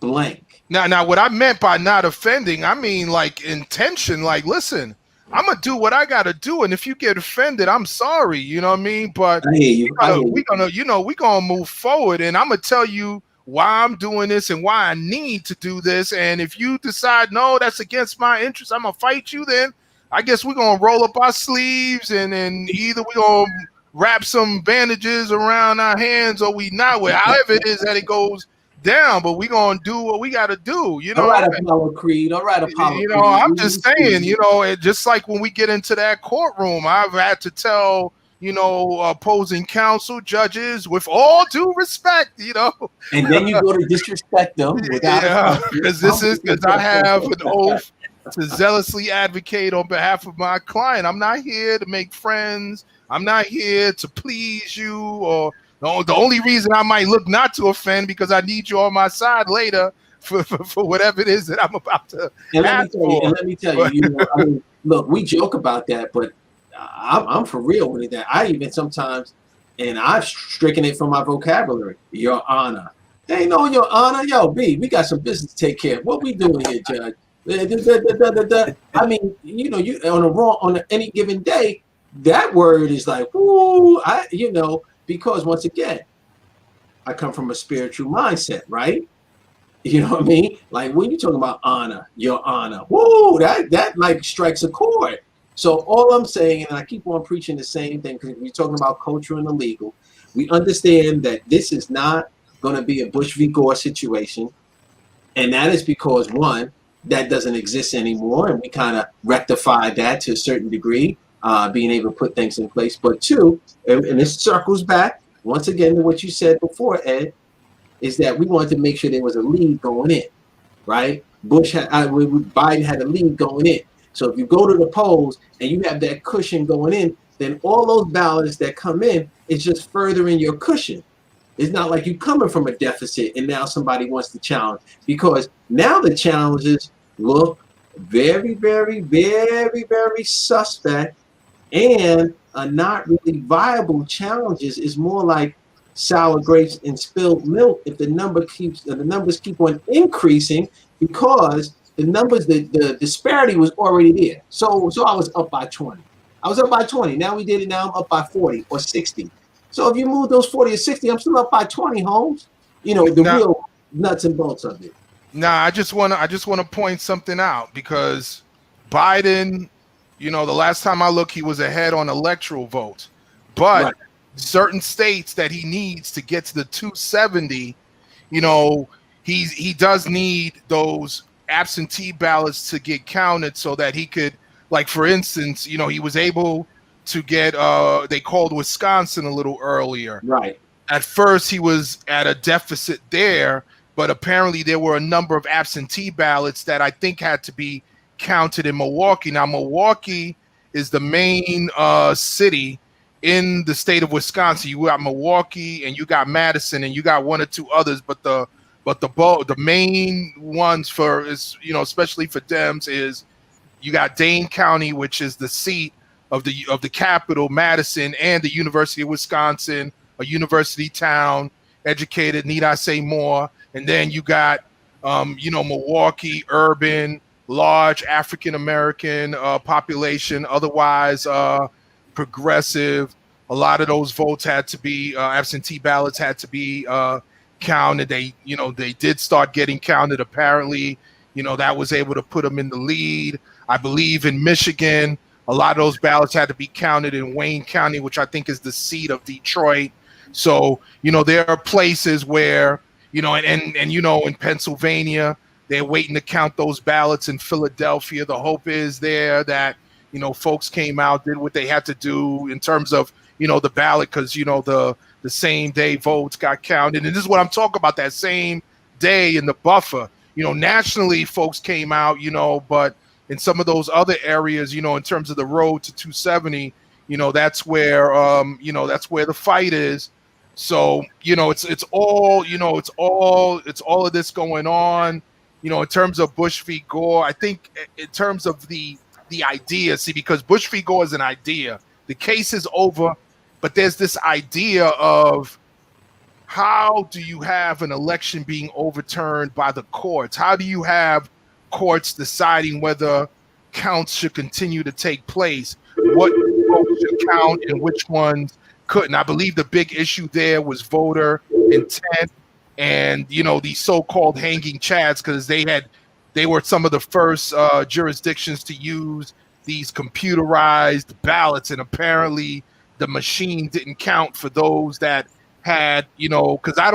blank. Now, what I meant by not offending, I mean like intention. Like, listen, I'm gonna do what I gotta do, and if you get offended, I'm sorry. You know what I mean? But we're gonna move forward, and I'm gonna tell you why I'm doing this and why I need to do this. And if you decide no, that's against my interest, I'm gonna fight you. Then I guess we're gonna roll up our sleeves, and then either we're gonna wrap some bandages around our hands or we not. However it is that it goes down, but we gonna do what we gotta do. All right, Apollo Creed. All right, Apollo Creed. I'm just saying, it just like when we get into that courtroom, I've had to tell, opposing counsel, judges, with all due respect, And then you go to disrespect them. Because I have an oath to zealously advocate on behalf of my client. I'm not here to make friends. I'm not here to please you, or the only reason I might look not to offend because I need you on my side later for whatever it is that I'm about to ask for. And let me tell you, look, we joke about that, but I'm for real with that. I even sometimes, and I've stricken it from my vocabulary, Your Honor. Hey, no, Your Honor. Yo, B, we got some business to take care of. What we doing here, Judge? I mean, you on any given day, that word is like, ooh, because once again, I come from a spiritual mindset, right? You know what I mean? Like, when you're talking about honor, Your Honor, whoa, that like strikes a chord. So all I'm saying, and I keep on preaching the same thing, because we're talking about culture and the legal, we understand that this is not going to be a Bush v. Gore situation. And that is because, one, that doesn't exist anymore, and we kind of rectified that to a certain degree. being able to put things in place. But two, and this circles back once again to what you said before, Ed, is that we wanted to make sure there was a lead going in, right? Biden had a lead going in. So if you go to the polls and you have that cushion going in, then all those ballots that come in is just furthering your cushion. It's not like you're coming from a deficit and now somebody wants to challenge, because now the challenges look very, very, very, very suspect and are not really viable challenges. Is more like sour grapes and spilled milk if the numbers keep on increasing, because the numbers, the disparity was already there. So I was up by 20. I was up by 20. Now we did it. Now I'm up by 40 or 60. So if you move those 40 or 60, I'm still up by 20, Holmes. You know, the real nuts and bolts of it. I just want to point something out, because Biden, you know, the last time I looked, he was ahead on electoral votes, but certain states that he needs to get to the 270, you know, he does need those absentee ballots to get counted so that he could, like, for instance, you know, he was able to get, they called Wisconsin a little earlier. Right. At first, he was at a deficit there, but apparently there were a number of absentee ballots that I think had to be counted in Milwaukee. Now, Milwaukee is the main city in the state of Wisconsin. You got Milwaukee and you got Madison and you got one or two others, but the main ones for, is, you know, especially for Dems, is you got Dane County, which is the seat of the capital, Madison, and the University of Wisconsin, a university town, educated, need I say more? And then you got, you know, Milwaukee, urban, large African-American population, otherwise progressive. A lot of those votes had to be, absentee ballots had to be counted. They did start getting counted. Apparently, you know, that was able to put them in the lead. I believe in Michigan, a lot of those ballots had to be counted in Wayne County, which I think is the seat of Detroit. So, you know, there are places where, you know, and you know, in Pennsylvania, they're waiting to count those ballots. In Philadelphia, the hope is there that, you know, folks came out, did what they had to do in terms of, you know, the ballot, because, you know, the same day votes got counted. And this is what I'm talking about, that same day in the buffer. You know, nationally, folks came out, you know, but in some of those other areas, you know, in terms of the road to 270, you know, that's where, you know, that's where the fight is. So, you know, it's all, you know, it's all of this going on, you know, in terms of Bush v. Gore. I think in terms of the idea, see, because Bush v. Gore is an idea. The case is over, but there's this idea of, how do you have an election being overturned by the courts? How do you have courts deciding whether counts should continue to take place? What votes should count and which ones couldn't? I believe the big issue there was voter intent and, you know, these so-called hanging chads, because they were some of the first jurisdictions to use these computerized ballots, and apparently the machine didn't count for those that had, you know, because I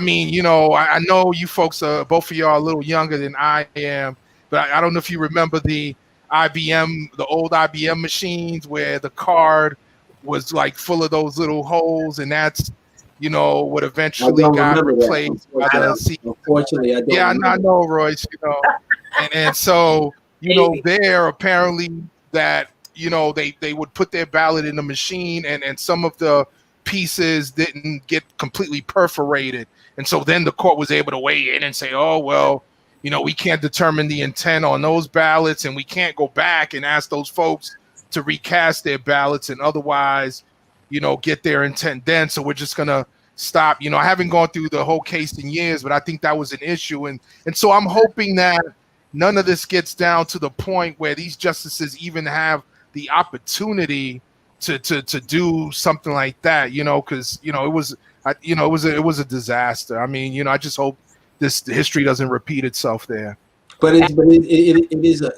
mean, you know, I know you folks are, both of y'all, a little younger than I am, but I don't know if you remember the old IBM machines where the card was like full of those little holes, and that's, you know, what eventually got replaced by the C. Unfortunately, I don't. Yeah, I know, Royce, you know, and so, you know, there apparently that, you know, they would put their ballot in the machine, and some of the pieces didn't get completely perforated, and so then the court was able to weigh in and say, oh, well, you know, we can't determine the intent on those ballots, and we can't go back and ask those folks to recast their ballots and otherwise, you know, get their intent then. So we're just gonna stop. You know, I haven't gone through the whole case in years, but I think that was an issue, and so I'm hoping that none of this gets down to the point where these justices even have the opportunity to do something like that, you know, because, you know, it was a disaster. I mean, you know, I just hope this history doesn't repeat itself there. But it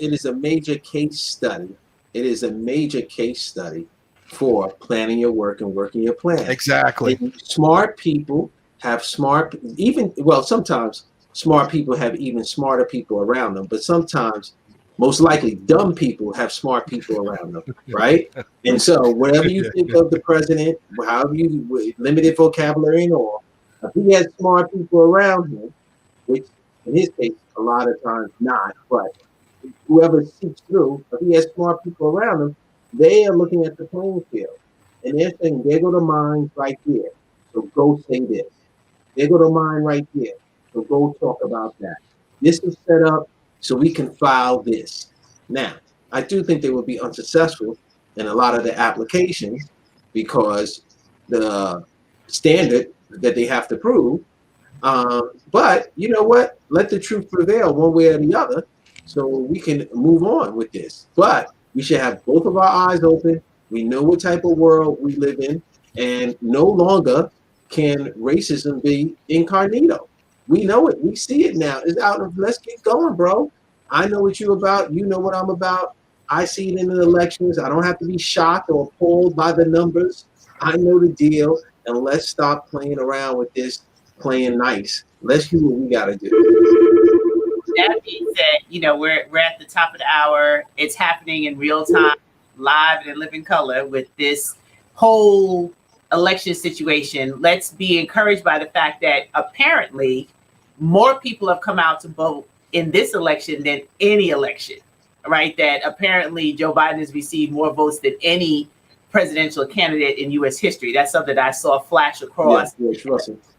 is a major case study. It is a major case study for planning your work and working your plan. Exactly. And smart people have sometimes smart people have even smarter people around them, but sometimes Most likely, dumb people have smart people around them, right? And so, whatever you think of the president, however you limited vocabulary and all, if he has smart people around him, which in his case, a lot of times not, but whoever seeks through, if he has smart people around him, they are looking at the playing field. And they're saying, there go the minds right there. So go say this. There go the mind right there. So go talk about that. This is set up so we can file this. Now, I do think they will be unsuccessful in a lot of the applications because the standard that they have to prove. But you know what? Let the truth prevail one way or the other so we can move on with this. But we should have both of our eyes open. We know what type of world we live in, and no longer can racism be incognito. We know it. We see it now. It's out. Let's get going, bro. I know what you're about. You know what I'm about. I see it in the elections. I don't have to be shocked or appalled by the numbers. I know the deal. And let's stop playing around with this playing nice. Let's do what we got to do. That being said, we're at the top of the hour. It's happening in real time, live and in living color with this whole election situation. Let's be encouraged by the fact that apparently more people have come out to vote in this election than any election, right? That apparently Joe Biden has received more votes than any presidential candidate in U.S. history. That's something that I saw flash across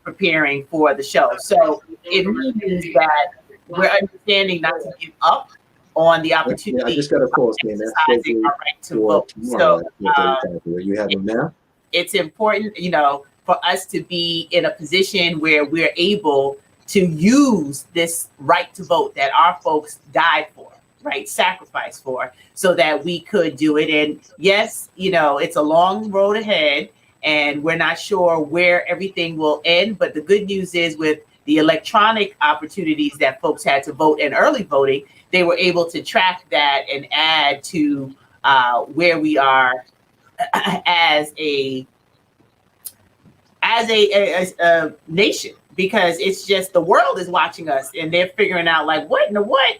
preparing for the show. So it means that we're understanding not to give up on the opportunity. Yeah, I just got a call, man. That's exercising our right to vote. So you have them now. It's important, for us to be in a position where we're able to use this right to vote that our folks died for, right, sacrificed for, so that we could do it. And yes, it's a long road ahead, and we're not sure where everything will end. But the good news is, with the electronic opportunities that folks had to vote and early voting, they were able to track that and add to where we are as a nation, because it's just the world is watching us and they're figuring out like what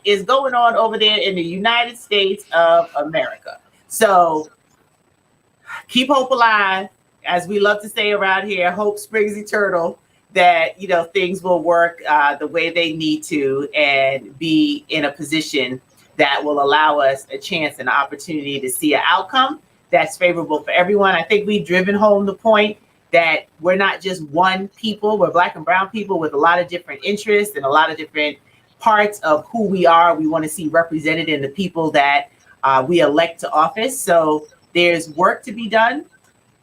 is going on over there in the United States of America. So keep hope alive, as we love to say around here. Hope springs eternal, that things will work the way they need to, and be in a position that will allow us a chance and an opportunity to see an outcome that's favorable for everyone. I think we've driven home the point that we're not just one people. We're Black and brown people with a lot of different interests and a lot of different parts of who we are. We want to see represented in the people that we elect to office. So there's work to be done,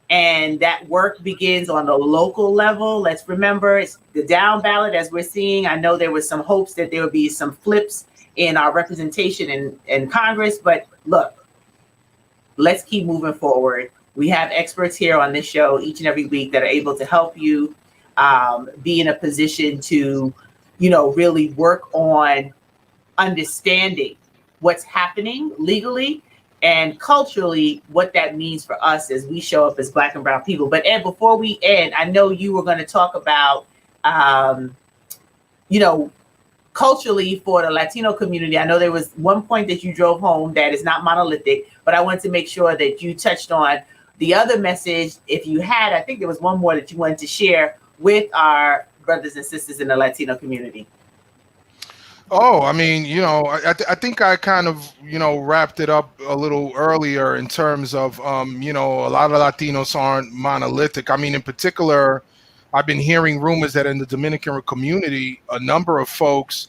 and that work begins on the local level. Let's remember, it's the down ballot, as we're seeing. I know there was some hopes that there would be some flips in our representation in Congress, but look, let's keep moving forward. We have experts here on this show each and every week that are able to help you be in a position to, really work on understanding what's happening legally and culturally, what that means for us as we show up as Black and brown people. But Ed, before we end, I know you were going to talk about, culturally for the Latino community. I know there was one point that you drove home that is not monolithic, but I wanted to make sure that you touched on the other message. If you had, I think there was one more that you wanted to share with our brothers and sisters in the Latino community. Oh, I mean, I think I kind of, wrapped it up a little earlier in terms of, a lot of Latinos aren't monolithic. I mean, in particular, I've been hearing rumors that in the Dominican community, a number of folks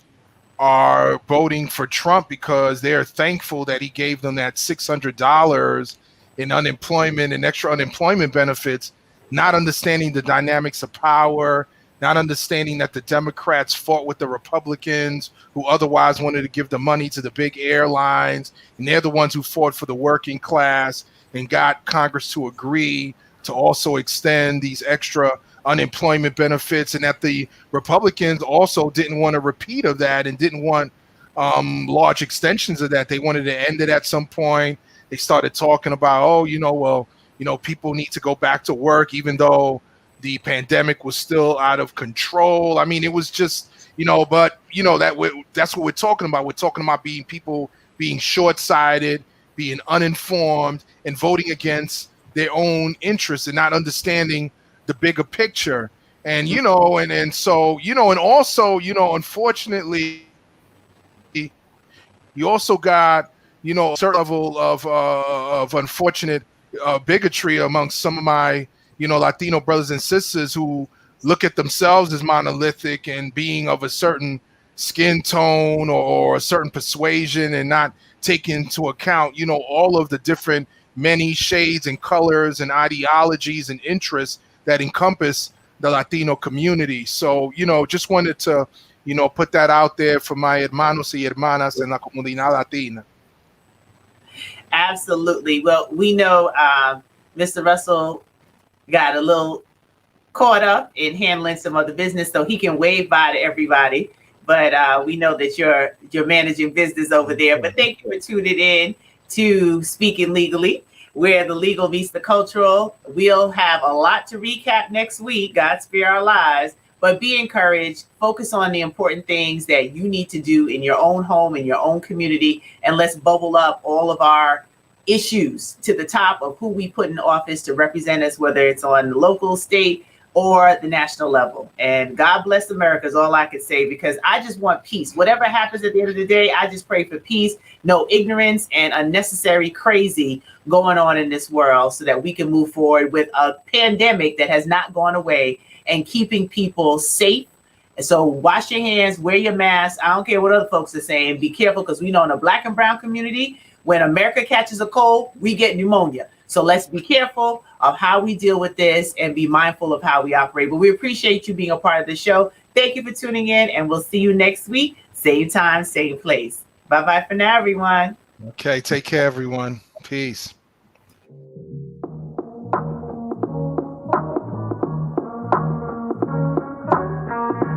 are voting for Trump because they're thankful that he gave them that $600 in unemployment and extra unemployment benefits, not understanding the dynamics of power, not understanding that the Democrats fought with the Republicans who otherwise wanted to give the money to the big airlines. And they're the ones who fought for the working class and got Congress to agree to also extend these extra unemployment benefits, and that the Republicans also didn't want a repeat of that and didn't want large extensions of that. They wanted to end it at some point. They started talking about, people need to go back to work, even though the pandemic was still out of control. I mean, it was just, that's what we're talking about. We're talking about people being short-sighted, being uninformed, and voting against their own interests and not understanding the bigger picture. And you know, and so you know, and also you know, unfortunately, you also got you know a certain level of unfortunate bigotry amongst some of my you know Latino brothers and sisters who look at themselves as monolithic and being of a certain skin tone or a certain persuasion and not take into account you know all of the different many shades and colors and ideologies and interests that encompass the Latino community. So you know just wanted to you know put that out there for my hermanos y hermanas en la comunidad latina. Absolutely. Well, we know Mr. Russell got a little caught up in handling some other business, so he can wave bye to everybody. But we know that you're managing business over there. But thank you for tuning in to Speaking Legally, where the legal meets the cultural. We'll have a lot to recap next week. God spare our lives. But be encouraged. Focus on the important things that you need to do in your own home, in your own community, and let's bubble up all of our issues to the top of who we put in office to represent us, whether it's on the local, state, or the national level. And God bless America is all I can say, because I just want peace. Whatever happens at the end of the day, I just pray for peace, no ignorance and unnecessary crazy going on in this world, so that we can move forward with a pandemic that has not gone away and keeping people safe. And so wash your hands, wear your mask. I don't care what other folks are saying. Be careful, because we know in the Black and brown community, when America catches a cold, we get pneumonia. So let's be careful of how we deal with this and be mindful of how we operate. But we appreciate you being a part of the show. Thank you for tuning in, and we'll see you next week. Same time, same place. Bye-bye for now, everyone. Okay, take care, everyone. Peace.